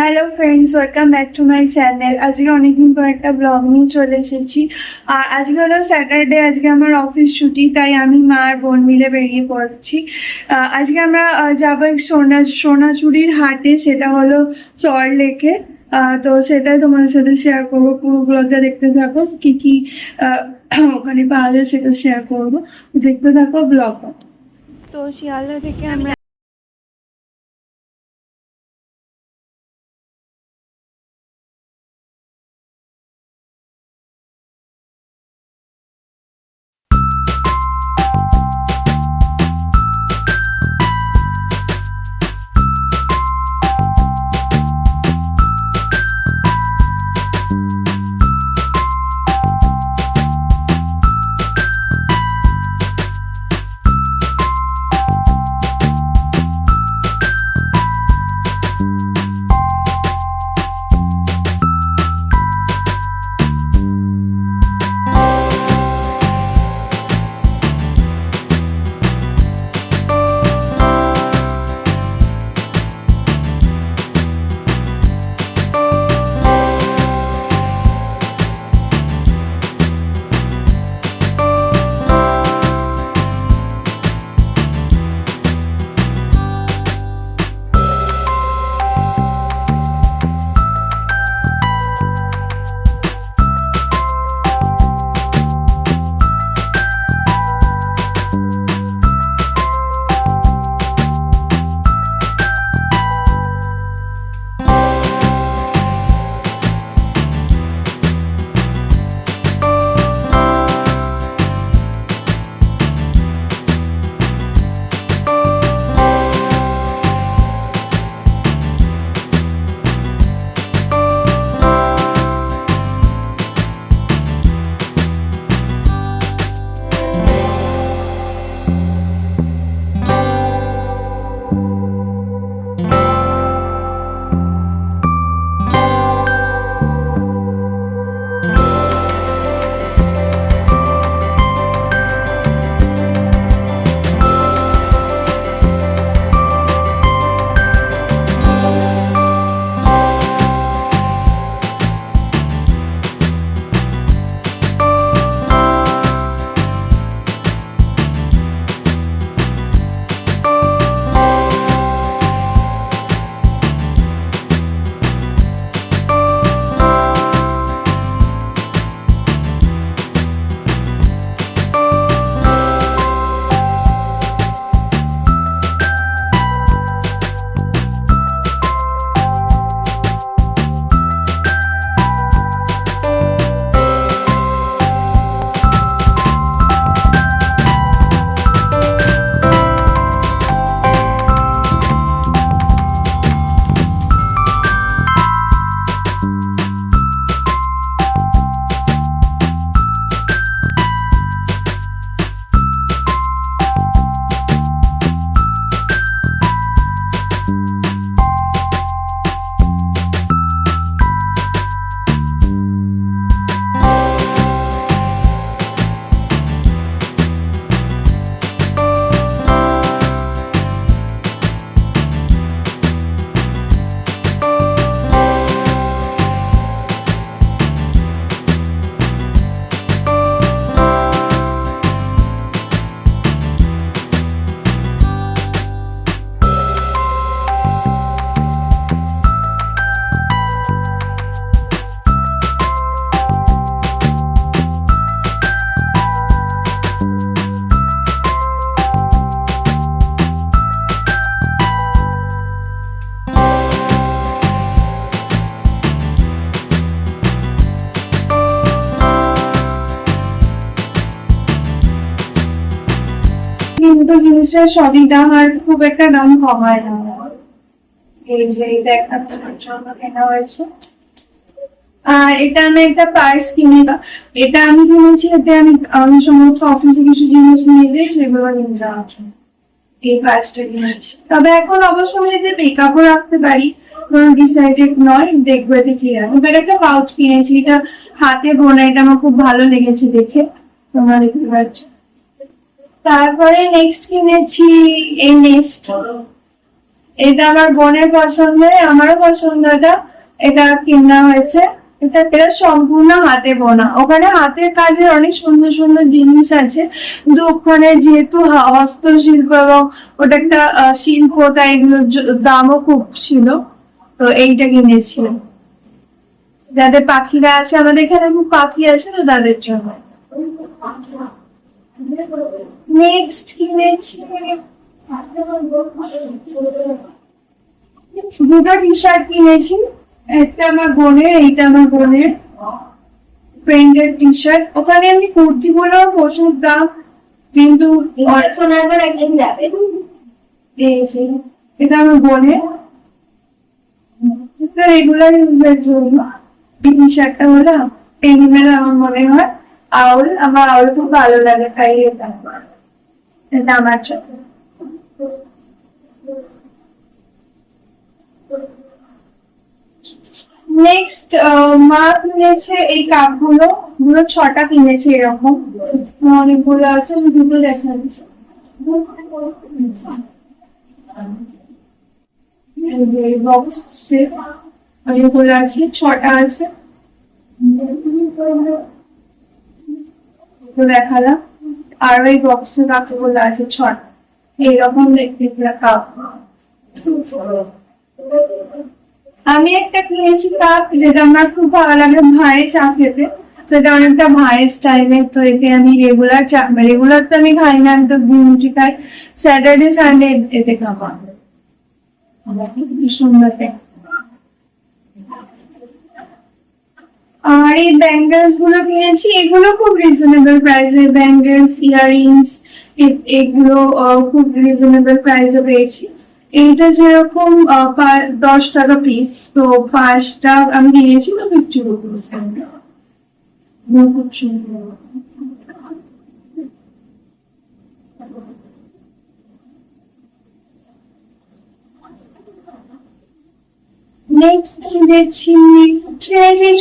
Hello friends, welcome back to my channel. আজকে অনেকদিন পর একটা ব্লগ নিয়ে চলে এসেছি। আর আজকে হলো স্যাটারডে, আজকে আমার অফিস ছুটি, তাই আমি মা আর বোন মিলে বেরিয়ে পড়ছি। আজকে আমরা যাবো সোনাচুরির হাটে, সেটা হলো সল্টলেকে। তো সেটাই তোমাদের সাথে শেয়ার করবো। পুরো ব্লগটা দেখতে থাকো, কি কি ওখানে পাওয়া যায় সেটা শেয়ার করবো। দেখতে থাকো ব্লগ। তো শিয়ালদা থেকে আমরা কিন্তু জিনিসের সবই দাম, আর খুব একটা দাম কমায় না। এই যে এটা একটা জন্য কেনা হয়েছে। আর এটা আমি একটা পার্স কিনি, এটা আমি কিনেছি, এতে আমি সমস্ত অফিসে কিছু জিনিস নিয়ে যাই, সেগুলো নিয়ে যাওয়ার জন্য এই পার্সটা কিনেছি। তবে এখন অবশ্য আমি এতে মেকআপও রাখতে পারি, ডিসাইডেড নয়, দেখবো এতে কি রাখবো। এবার একটা পাউচ কিনেছি, এটা হাতে বোনা, এটা আমার খুব ভালো লেগেছে দেখে, তোমরা দেখতে পাচ্ছ। তারপরে নেক্সট কিনেছি এই নেক্সট এটা আমার বোনের পছন্দের, আমারও পছন্দ। এটা কিনা হয়েছে। এটা সম্পূর্ণ হাতে বোনা। ওখানে হাতের কাজের অনেক সুন্দর সুন্দর জিনিস আছে, কিন্তু ওখানে যেহেতু হস্তশিল্প এবং ওটা একটা শিল্প, তাই এগুলোর দামও খুব ছিল। তো এইটা কিনেছিলাম, যাদের পাখিরা আছে, আমাদের এখানে খুব পাখি আছে তো তাদের জন্য। নেক্সট কিনেছি দুটো টি শার্ট কিনেছি। একটা আমার বোনের, এইটা আমার বোনের ফ্রেন্ডের টি শার্ট। ওখানে আমি কুর্তি গুলো প্রচুর দাম, কিন্তু এটা আমার বোনের রেগুলার ইউজের জন্য। টি শার্টটা হলো এনিমেল, আমার মনে হয় আউল, আমার আউল খুব ভালো লাগে, তাই এটা আমার জন্য। নেক্সট মা কিনেছে এই কাপগুলো, 6টা কিনেছে এরকম, অনেকগুলো আছে, দুটো দেখা যাচ্ছে। বক্স অনেকগুলো আছে, 6টা আছে দেখালাম। আর ওই বক্সে কাপগুলো আছে 6টা, এইরকম দেখতে কাপ। আমি একটা কিনেছি কাপ, যেটা আমার খুব ভালো লাগে ভাঁড়ে চা খেতে। তো এটা অনেকটা ভাঁড়ের স্টাইলের। তো এতে আমি রেগুলার তো আমি খাই না, আমি তো রুটি খাই, স্যাটারডে সানডে এতে খাবো। সুন্দর। আর এই ব্যাঙ্গেলস গুলো কিনেছি, এগুলো খুব রিজনেবল প্রাইসে। ব্যাঙ্গেলস, ইয়াররিংস, এগুলো খুব রিজনেবল প্রাইসে পেয়েছি। এইটা যেরকম 10 টাকা পিস, তো 5টা আমি কিনেছি তো 50 রুপিস। খুব সুন্দর। নেক্সট কিনেছি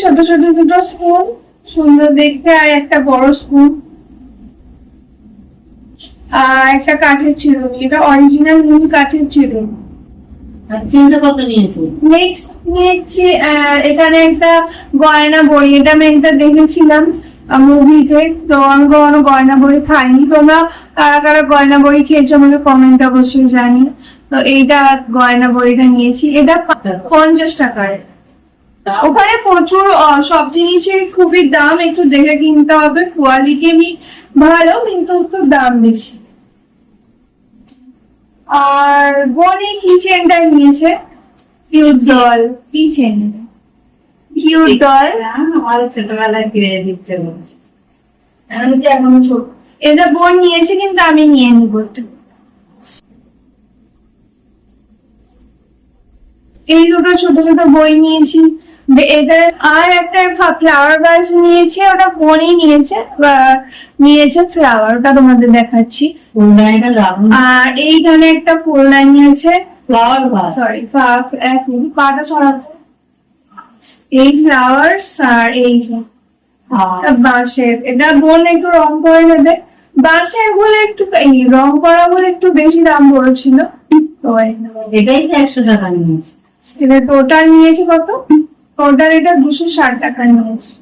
ছোট ছোট দুটো স্পুন, সুন্দর দেখতে, আর একটা বড় স্পুন, আর একটা কাঠের চিরুনি। এটা অরিজিনাল নীল কাঠের চিরুনি। কত নিয়েছি? নেক্সট নিয়েছি এখানে একটা গয়না বড়ি। এটা আমি একটা দেখেছিলাম মুভিতে, তো আমি কখনো গয়না বড়ি খাইনি। তোমরা কারা কারা গয়না বড়ি খেয়েছো আমাকে কমেন্ট অবশ্যই জানিও। তো এইটা গয়না বড়িটা নিয়েছি, এটা 50 টাকার। ওখানে প্রচুর সব জিনিসের খুবই দাম, একটু দেখে কিনতে হবে। কোয়ালিটি ভালো, কিন্তু একটু দাম বেশি। আর বনি কিচেনটা নিয়েছে, cute doll kitchen, cute doll. আমার ছোটবেলায় ফিরে দিচ্ছে বলছে, আমি তো এখনো ছোট। এটা বোন নিয়েছে, কিন্তু আমি নিয়ে নিবো। এই দুটো ছোট ছোট বই নিয়েছি। এদের আর একটা ফ্লাওয়ার ভাস নিয়েছি, ওটা বোনই নিয়েছে ফ্লাওয়ার, ওটা তোমাদের দেখাচ্ছি। আর এইখানে একটা ফুলদানি নিয়েছে, ফ্লাওয়ার ভাস, সরি পাটা ছড়াতে, এই ফ্লাওয়ার্স। আর এই বাঁশের, এটা বোন একটু রং করে নেবে। বাঁশের গুলো একটু রং করা বলে একটু বেশি দাম পড়েছিল, তো এটাই তো 100 টাকা নিয়েছে। এটা টোটাল নিয়েছে কত? টোটাল এটা 260 টাকা নিয়েছে।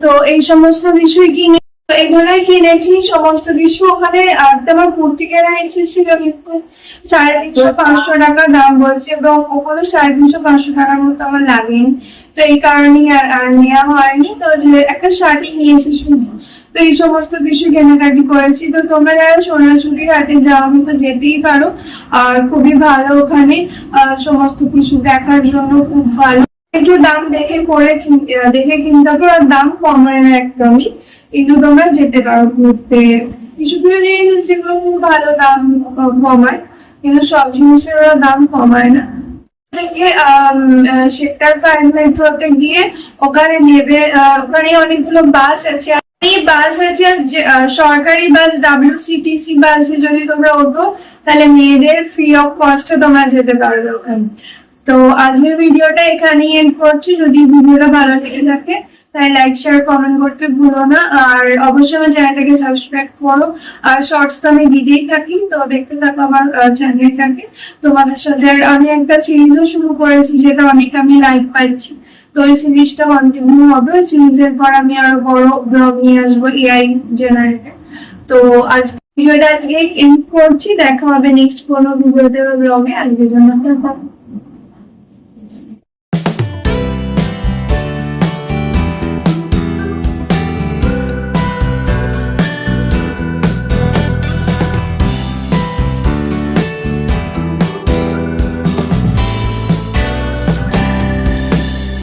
তো এই সমস্ত কিছুই কিনে, এগুলোই কিনেছি সমস্ত কিছু। ওখানে তোমার কুর্তি কেনা এসেছিল, কিন্তু 350-500 টাকা দাম বলছে, এবং ওগুলো 350-500 টাকার মতো আমার লাগেনি। তো এই কারণে আর নেওয়া হয়নি। তো যে একটা শাড়ি নিয়েছি শুধু। তো এই সমস্ত কিছু কেনাকাটি করেছি। তো তোমরা যারা সোনাঝুরির হাটে যাও, তো যেতেই পারো, আর খুবই ভালো ওখানে সমস্ত কিছু দেখার জন্য খুব ভালো। একটু দাম দেখে কিনতে হবে, আর দাম কমায় না একদমই, কিন্তু তোমরা যেতে পারো ঘুরতে। কিছু কিছু জিনিস যেগুলো খুব ভালো দাম কমায়, কিন্তু সব জিনিসের ওরা দাম কমায় না। থেকে সেক্টর 5 মেট্রোতে গিয়ে ওখানে নেবে, ওখানে অনেকগুলো বাস আছে। এই বাস আছে সরকারি বাস, WCTC বাসে যদি তোমরা ওঠো, তাহলে মেয়েদের ফ্রি অফ কস্টে তোমরা যেতে পারবে ওখানে। তো আজকের ভিডিওটা এখানেই এন্ড করছি। যদি ভিডিওটা ভালো লেগে থাকে তাই লাইক শেয়ার কমেন্ট করতে ভুলো না, আর অবশ্যই আমার চ্যানেলটাকে সাবস্ক্রাইব করো। আর শর্টস তো আমি দিতেই থাকি, তো দেখতে থাকো আমার চ্যানেলটাকে। তোমাদের সাথে আর আমি একটা সিরিজও শুরু করেছি, যেটা অনেক আমি লাইক পাইছি। তো এই সিরিজটা কন্টিনিউ হবে। ওই সিরিজের পর আমি আরো বড় ব্লগ নিয়ে আসবো এআই জেনারেটেড। তো আজ ভিডিওটা আজকে এন্ড করছি। দেখা হবে নেক্সট কোনো ভিডিওতে বা ব্লগে। আজকের জন্য